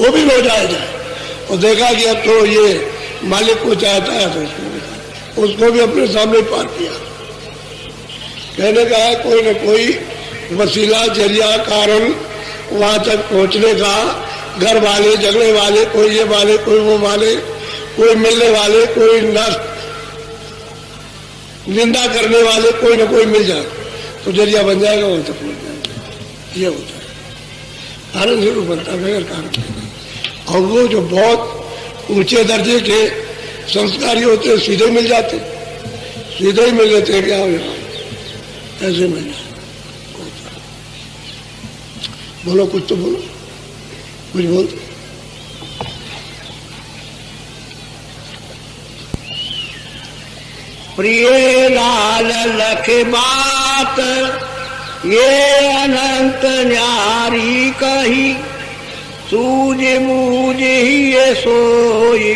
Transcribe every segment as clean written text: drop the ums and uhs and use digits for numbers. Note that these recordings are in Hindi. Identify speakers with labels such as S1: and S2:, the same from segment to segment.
S1: वो भी लो जाएगा। और देखा कि अब तो ये मालिक को चाहता है तो उसको भी अपने सामने पार किया। कहने का है कोई न कोई वसीला, जरिया, कारण वहां तक पहुंचने का, घर वाले, झगड़े वाले, कोई ये वाले, कोई वो वाले, कोई मिलने वाले, कोई निंदा करने वाले, कोई ना कोई मिल जाए तो जरिया बन जाएगा, वहां तक पहुंच जाएगा। ये होता है, कारण जरूर बनता है बगैर कारण। और वो जो बहुत ऊंचे दर्जे के संस्कारी होते हैं सीधे मिल जाते, सीधे ही मिल लेते हैं, क्या हो जाए ऐसे मिल जाए। बोलो कुछ तो बोलो, कुछ बोल।
S2: प्रिय लाल लख बात ये अनंत न्यारी कही, सूझ मूझ ही ये सोई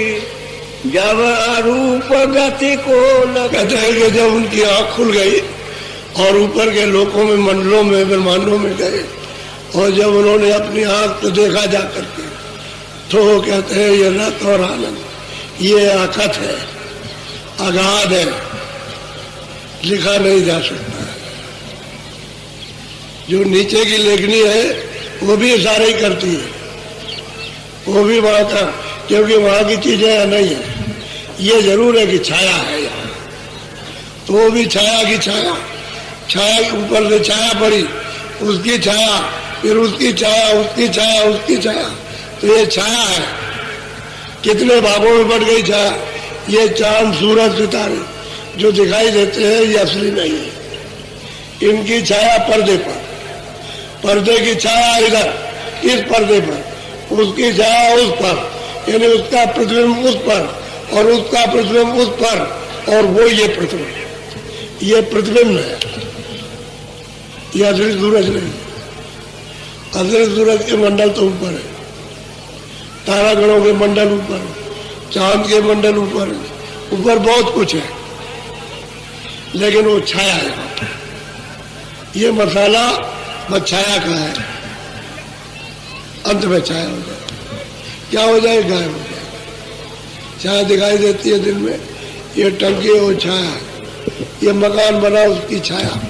S2: जब अरूप गति को
S1: कहते हैं कि जब उनकी आंख खुल गई और ऊपर के लोकों में, मंडलों में, ब्रह्मांडों में गए और जब उन्होंने अपनी आंख को देखा जा करके, तो कहते हैं ये रत और आनंद, ये अकथ है, अगाध है, लिखा नहीं जा सकता है। जो नीचे की लेखनी है वो भी इशारा ही करती है, वो भी वहां का, क्योंकि वहां की चीजें यहाँ नहीं है। ये जरूर है कि छाया है यहाँ, तो वो भी छाया की छाया, छाया ऊपर से छाया पड़ी, उसकी छाया, फिर उसकी छाया, उसकी छाया, उसकी छाया, तो ये छाया है। कितने भागों में बढ़ गई छाया। ये चांद, सूरज, सितारे जो दिखाई देते हैं ये असली नहीं है। इनकी छाया पर्दे पर, पर्दे की छाया इधर इस पर्दे पर, उसकी छाया उस पर, यानी उसका प्रतिबिंब उस पर और उसका प्रतिबिंब उस पर, और वो ये प्रतिबिंब, ये प्रतिबिंब है, ये असली सूरज नहीं। असली सूरज के मंडल तो ऊपर है, तारागणों के मंडल ऊपर है, चांद के मंडल ऊपर है, ऊपर बहुत कुछ है, लेकिन वो छाया है। ये मसाला बस छाया का है, अंत में छाया हो जाए, क्या हो जाए, गायब हो जाए। छाया दिखाई देती है दिन में, ये टंकी है वो छाया, ये मकान बना उसकी छाया,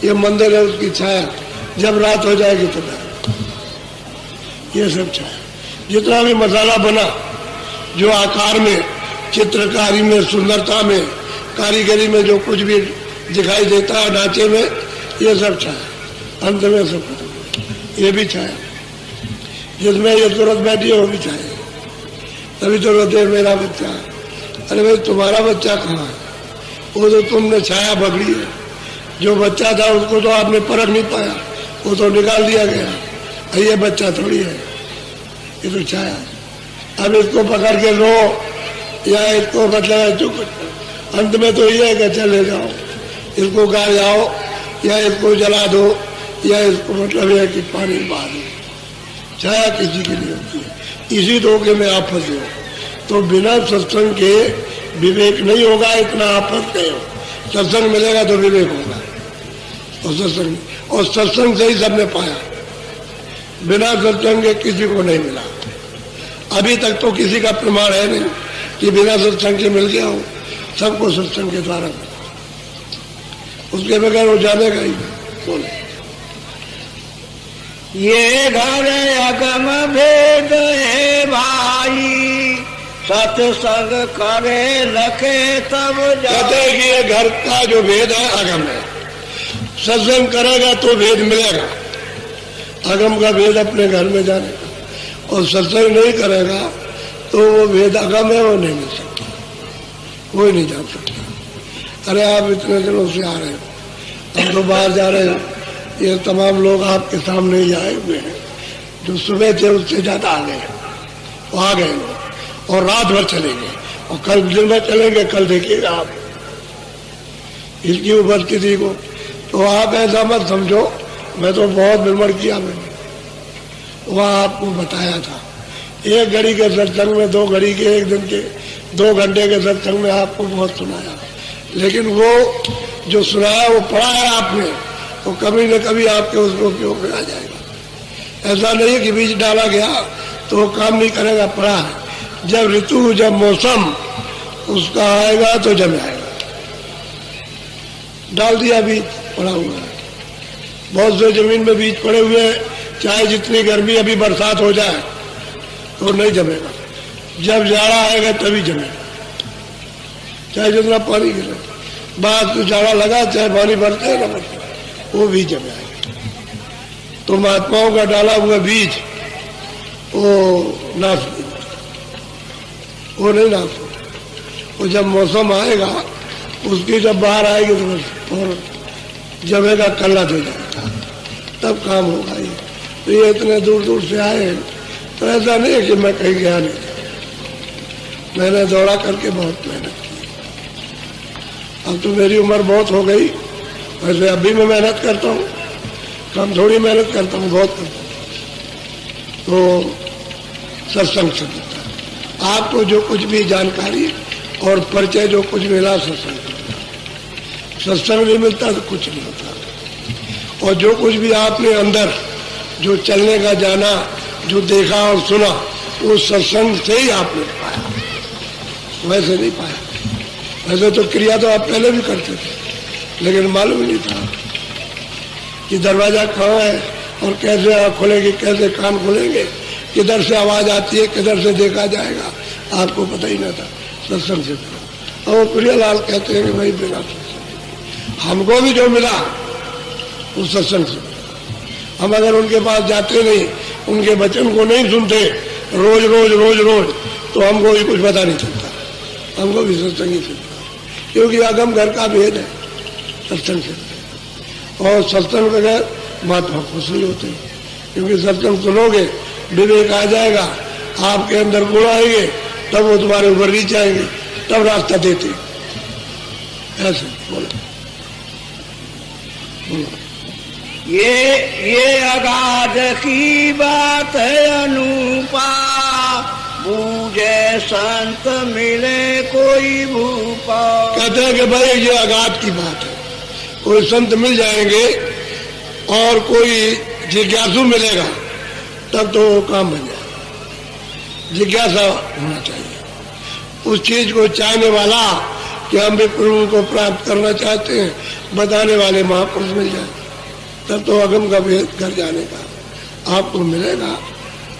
S1: ये मंदिर है उसकी छाया, जब रात हो जाएगी तो गायब। ये सब छाया। जितना भी मसाला बना, जो आकार में, चित्रकारी में, सुंदरता में, कारीगरी में जो कुछ भी दिखाई देता है ढांचे में, ये सब छाया, अंत में सब ये भी छाया। जिसमें ये तुरंत बैठी है वो भी छाया। तभी तो रोते मेरा बच्चा, अरे भाई तुम्हारा बच्चा कहाँ है, वो तो तुमने छाया पकड़ी है। जो बच्चा था उसको तो आपने परख नहीं पाया, वो तो निकाल दिया गया, ये बच्चा थोड़ी है, ये तो छाया। अब इसको पकड़ के लो या इसको मतलब चुप, अंत में तो ये है कि चले जाओ, इसको गाड़ जाओ या इसको जला दो या इसको मतलब है कि पानी बहा दो। छाया किसी के लिए होती है, इसी धोखे में आप फंसे हो। तो बिना सत्संग के विवेक नहीं होगा, इतना आप फंस गए हो। सत्संग मिलेगा तो विवेक होगा, और सत्संग से ही सबने पाया, बिना सत्संग के किसी को नहीं मिला। अभी तक तो किसी का प्रमाण है नहीं कि बिना सत्संग के मिल गया हो, सबको सत्संग के द्वारा मिला, उसके बगैर वो जानेगा ही नहीं। बोले
S2: ये घर अगम भेद है भाई, सत्संग करे लखे तब
S1: कहते हैं कि ये घर का जो भेद है अगम है, सत्संग करेगा तो भेद मिलेगा। अगम का भेद अपने घर में जानेगा, और सत्संग नहीं करेगा तो वो भेद अगम है, वो नहीं मिल सकता, कोई नहीं जान सकता। अरे आप इतने दिनों से आ रहे हो, हम तो बाहर जा रहे हो, ये तमाम लोग आपके सामने ही आए हुए हैं, जो सुबह थे उससे ज्यादा आ गए, वो आ गए और रात भर चलेंगे, और कल दिन में चलेंगे। कल देखिएगा आप इसकी उपस्थिति को। तो आप ऐसा मत समझो, मैं तो बहुत निर्मण किया, मैंने वहाँ आपको बताया था। एक घड़ी के सत्संग में, 2 घड़ी के, एक दिन के 2 घंटे के सत्संग में आपको बहुत सुनाया, लेकिन वो जो सुनाया वो पढ़ा है आपने, तो कभी न कभी आपके उसको उपयोग में आ जाएगा। ऐसा नहीं है कि बीज डाला गया तो वो काम नहीं करेगा, पड़ा है। जब ऋतु, जब मौसम उसका आएगा तो जम आएगा। डाल दिया बीज, पड़ा हुआ है। बहुत से जमीन में बीज पड़े हुए हैं, चाहे जितनी गर्मी, अभी बरसात हो जाए तो नहीं जमेगा। जब जाड़ा आएगा तभी जमेगा, चाहे जितना पानी गिरे। बाद तो जाड़ा लगा, चाहे पानी बढ़ते ना बढ़ते, वो भी जमेगा। तो महात्माओं का डाला हुआ बीज वो नाश नहीं, वो नहीं नाश होता। वो जब मौसम आएगा, उसकी जब बाहर आएगी तो बस और जमेगा, कल्ला हो जाएगा, तब काम होगा। ये तो ये इतने दूर दूर से आए हैं, तो ऐसा नहीं है कि मैं कहीं गया नहीं, मैंने दौड़ा करके बहुत मेहनत की। अब तो मेरी उम्र बहुत हो गई, वैसे अभी मैं मेहनत करता हूँ, कम थोड़ी मेहनत करता हूँ, बहुत करता हूँ। तो सत्संग से मिलता है आपको जो कुछ भी जानकारी और परिचय जो कुछ मिला, सत्संग नहीं मिलता तो कुछ नहीं होता। और जो कुछ भी आपने अंदर जो चलने का जाना, जो देखा और सुना, वो सत्संग से ही आपने पाया, वैसे नहीं पाया। वैसे तो क्रिया तो आप पहले भी करते थे, लेकिन मालूम नहीं था कि दरवाजा कहाँ है और कैसे आँख खुलेगी, कैसे कान खुलेंगे, किधर से आवाज आती है, किधर से देखा जाएगा, आपको पता ही ना था। सत्संग से मिला। और प्रियलाल कहते हैं कि भाई बिना सत्संग हमको भी जो मिला वो सत्संग से मिला। हम अगर उनके पास जाते नहीं, उनके वचन को नहीं सुनते रोज रोज रोज रोज, तो हमको भी कुछ पता नहीं चलता। हमको भी सत्संग ही सुनता, क्योंकि अगम घर का भेद है सत्संग से। और सत्संग बगैर महात्मा खुश नहीं होते, क्योंकि सत्संग सुनोगे, विवेक आ जाएगा, आपके अंदर गुण आएंगे, तब वो तुम्हारे ऊपर नीचे आएंगे, तब रास्ता देते। ऐसे बोलो बोलो।
S2: ये अगाध की बात है अनूपा, बूझे संत मिले कोई भूपा।
S1: कहते हैं कि भाई ये अगाध की बात है, कोई संत मिल जाएंगे और कोई जिज्ञासु मिलेगा, तब तो वो काम बन जाएगा। जिज्ञासा होना चाहिए, उस चीज को चाहने वाला कि हम भी प्रभु को प्राप्त करना चाहते हैं, बताने वाले महापुरुष मिल जाए, तब तो अगम का भेद कर जाने का आपको मिलेगा।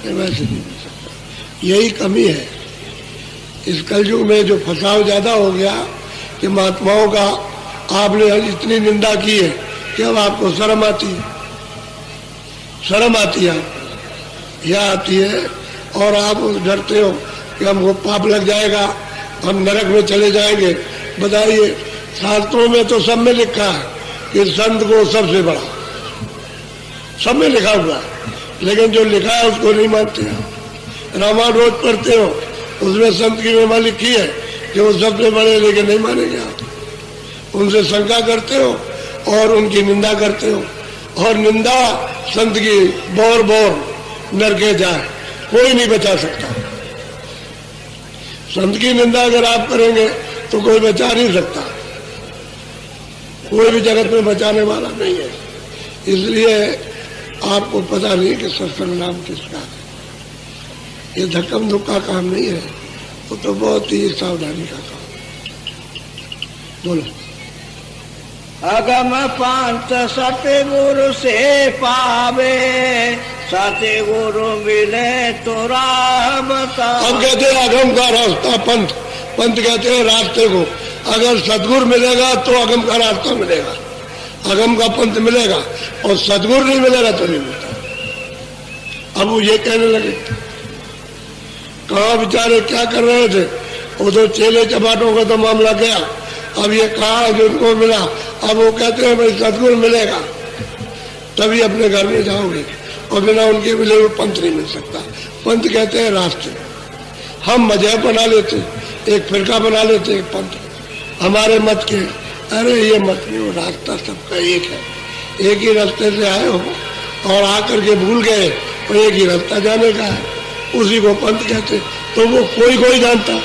S1: वैसे नहीं मिल सकता, यही कमी है इस कलयुग में। जो फसाव ज्यादा हो गया कि महात्माओं का आपने इतनी निंदा की है कि अब आपको शर्म आती है, शर्म आती है, यह आती है। और आप डरते हो कि हमको पाप लग जाएगा, हम नरक में चले जाएंगे। बताइए, शास्त्रों में तो सब में लिखा है कि संत को सबसे बड़ा, सब में लिखा हुआ है, लेकिन जो लिखा है उसको नहीं मानते हैं। रामायण रोज पढ़ते हो, उसमें संत की महिमा लिखी है कि वो सबसे बड़े, लेकिन नहीं मानेंगे आप। उनसे शंका करते हो और उनकी निंदा करते हो, और निंदा संत की बौर बौर नरके जाए, कोई नहीं बचा सकता। संत की निंदा अगर आप करेंगे तो कोई बचा नहीं सकता, कोई भी जगत में बचाने वाला नहीं है। इसलिए आपको पता नहीं कि सत्संग नाम किसका है। ये धक्कम धुक्का काम नहीं है, वो तो बहुत ही सावधानी का काम। बोलो।
S2: अगम पंथ सतगुरु से पावे, सतगुरु मिले तो राह बता।
S1: हम कहते हैं अगम का रास्ता पंथ, पंथ कहते हैं रास्ते को। अगर सतगुरु मिलेगा तो अगम का रास्ता मिलेगा, अगम का पंथ मिलेगा, और सतगुरु नहीं मिलेगा तो नहीं मिलता। अब वो ये कहने लगे, कहाँ बेचारे क्या कर रहे थे, वो तो चेले चपाटों का तो मामला गया। अब ये कहा जो उनको मिला, अब वो कहते हैं भाई सतगुरु मिलेगा तभी अपने घर में जाओगे, और बिना उनके मिले हुए पंथ नहीं मिल सकता। पंथ कहते हैं रास्ते। हम मजहब बना लेते, एक फिरका बना लेते, एक पंथ हमारे मत के। अरे ये मत नहीं, वो रास्ता सबका एक है। एक ही रास्ते से आए हो और आकर के भूल गए, और एक ही रास्ता जाने का है, उसी को पंथ कहते। तो वो कोई कोई जानता,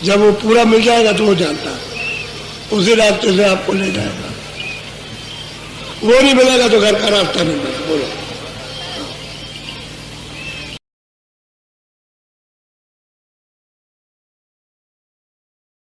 S1: जब वो पूरा मिल जाएगा तो वो जानता है, उसी रास्ते से आपको ले जाएगा। वो नहीं मिलेगा तो घर का रास्ता नहीं मिलेगा। बोलो।